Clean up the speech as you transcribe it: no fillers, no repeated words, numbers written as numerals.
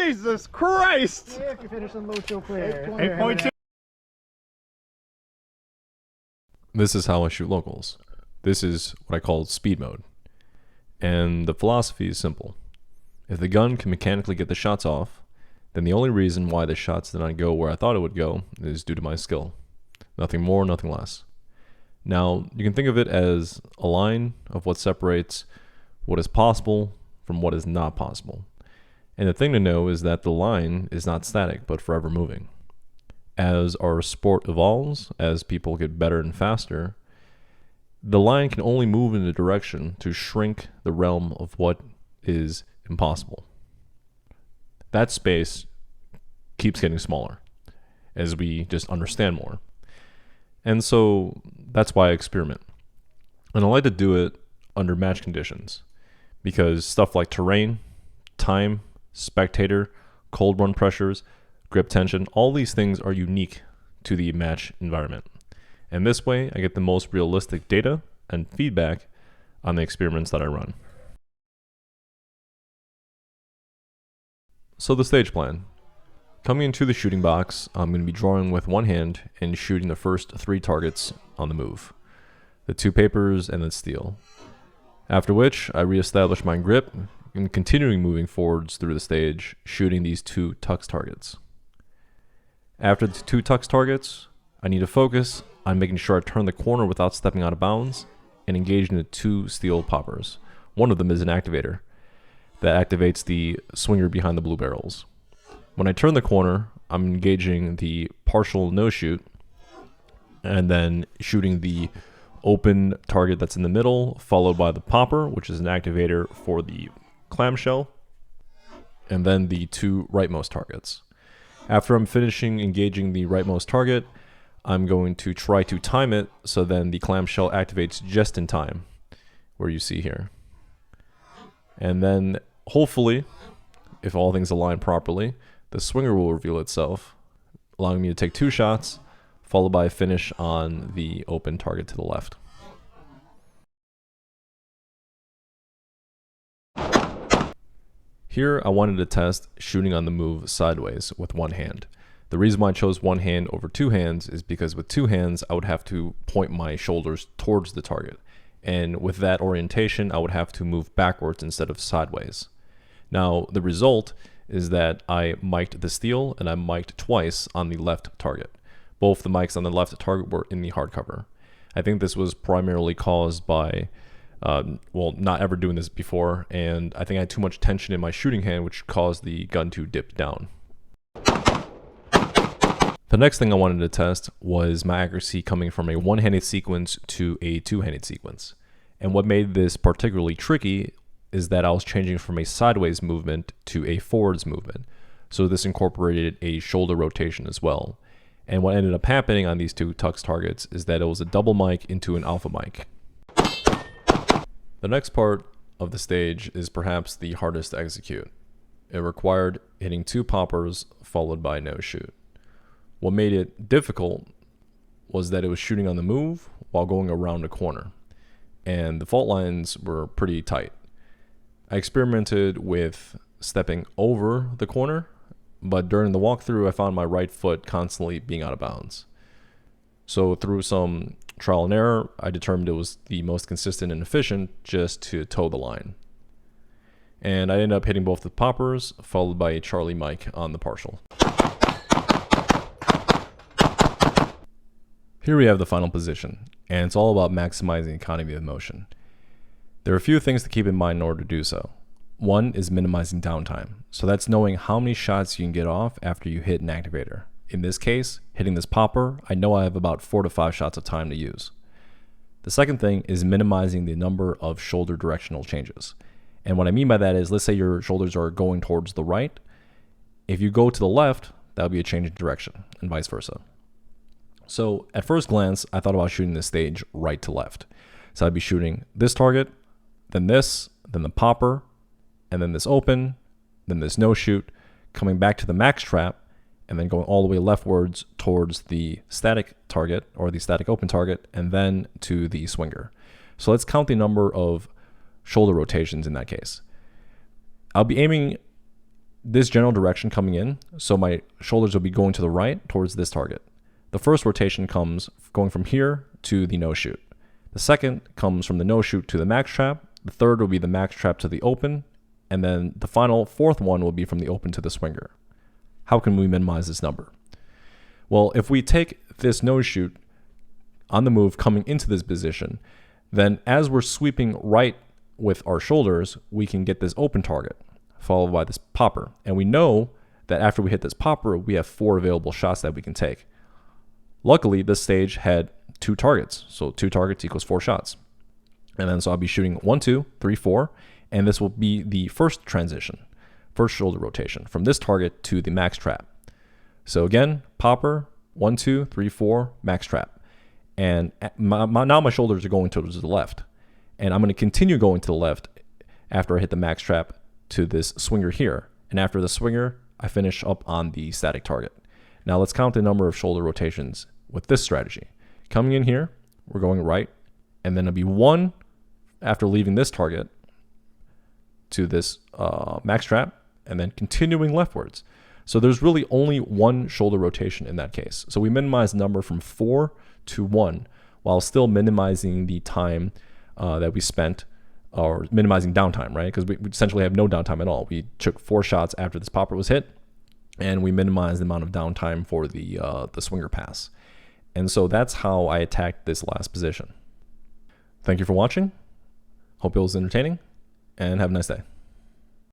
Jesus Christ! If you finish on low still clear. 8.2. This is how I shoot locals. This is what I call speed mode. And the philosophy is simple. If the gun can mechanically get the shots off, then the only reason why the shots did not go where I thought it would go is due to my skill. Nothing more, nothing less. Now, you can think of it as a line of what separates what is possible from what is not possible. And the thing to know is that the line is not static, but forever moving. As our sport evolves, as people get better and faster, the line can only move in a direction to shrink the realm of what is impossible. That space keeps getting smaller as we just understand more. And so that's why I experiment. And I like to do it under match conditions because stuff like terrain, time, spectator, cold run pressures, grip tension, all these things are unique to the match environment. And this way I get the most realistic data and feedback on the experiments that I run. So the stage plan. Coming into the shooting box, I'm going to be drawing with one hand and shooting the first 3 targets on the move. The 2 papers and the steel. After which, I reestablish my grip and continuing moving forwards through the stage, shooting these 2 tux targets. After the 2 tux targets, I need to focus on making sure I turn the corner without stepping out of bounds and engaging the 2 steel poppers. One of them is an activator that activates the swinger behind the blue barrels. When I turn the corner, I'm engaging the partial no shoot and then shooting the open target that's in the middle, followed by the popper, which is an activator for the clamshell, and then the 2 rightmost targets. After I'm finishing engaging the rightmost target, I'm going to try to time it so then the clamshell activates just in time, where you see here. And then hopefully, if all things align properly, the swinger will reveal itself, allowing me to take 2 shots, followed by a finish on the open target to the left. Here, I wanted to test shooting on the move sideways with one hand. The reason why I chose one hand over 2 hands is because with 2 hands, I would have to point my shoulders towards the target. And with that orientation, I would have to move backwards instead of sideways. Now, the result is that I mic'd the steel and I mic'd twice on the left target. Both the mics on the left target were in the hardcover. I think this was primarily caused by, not ever doing this before, and I think I had too much tension in my shooting hand, which caused the gun to dip down. The next thing I wanted to test was my accuracy coming from a one-handed sequence to a two-handed sequence. And what made this particularly tricky is that I was changing from a sideways movement to a forwards movement. So this incorporated a shoulder rotation as well. And what ended up happening on these 2 tux targets is that it was a double mic into an alpha mic. The next part of the stage is perhaps the hardest to execute. It required hitting 2 poppers followed by no shoot. What made it difficult was that it was shooting on the move while going around a corner, and the fault lines were pretty tight. I experimented with stepping over the corner, but during the walkthrough I found my right foot constantly being out of bounds. So through some trial and error, I determined it was the most consistent and efficient just to toe the line. And I ended up hitting both the poppers, followed by a Charlie mic on the partial. Here we have the final position, and it's all about maximizing economy of motion. There are a few things to keep in mind in order to do so. One is minimizing downtime, so that's knowing how many shots you can get off after you hit an activator. In this case, hitting this popper, I know I have about 4 to 5 shots of time to use. The second thing is minimizing the number of shoulder directional changes. And what I mean by that is, let's say your shoulders are going towards the right. If you go to the left, that would be a change in direction, and vice versa. So at first glance, I thought about shooting this stage right to left. So I'd be shooting this target, then the popper, and then this open, then this no shoot, coming back to the max trap, and then going all the way leftwards towards the static target or the static open target, and then to the swinger. So let's count the number of shoulder rotations in that case. I'll be aiming this general direction coming in. So my shoulders will be going to the right towards this target. The first rotation comes going from here to the no shoot. The second comes from the no shoot to the max trap. The third will be the max trap to the open. And then the final fourth one will be from the open to the swinger. How can we minimize this number? Well, if we take this no shoot on the move coming into this position, then as we're sweeping right with our shoulders, we can get this open target followed by this popper. And we know that after we hit this popper, we have 4 available shots that we can take. Luckily, this stage had 2 targets. So 2 targets equals 4 shots. And then so I'll be shooting 1, 2, 3, 4. And this will be the first transition, first shoulder rotation from this target to the max trap. So again, popper, 1, 2, 3, 4, max trap. And now my shoulders are going towards the left. And I'm going to continue going to the left after I hit the max trap to this swinger here. And after the swinger, I finish up on the static target. Now let's count the number of shoulder rotations with this strategy. Coming in here, we're going right, and then it'll be 1 after leaving this target to this max trap, and then continuing leftwards. So there's really only 1 shoulder rotation in that case. So we minimize the number from 4 to 1 while still minimizing the time that we spent, or minimizing downtime, right? Because we essentially have no downtime at all. We took 4 shots after this popper was hit, and we minimized the amount of downtime for the swinger pass. And so that's how I attacked this last position. Thank you for watching. Hope it was entertaining, and have a nice day.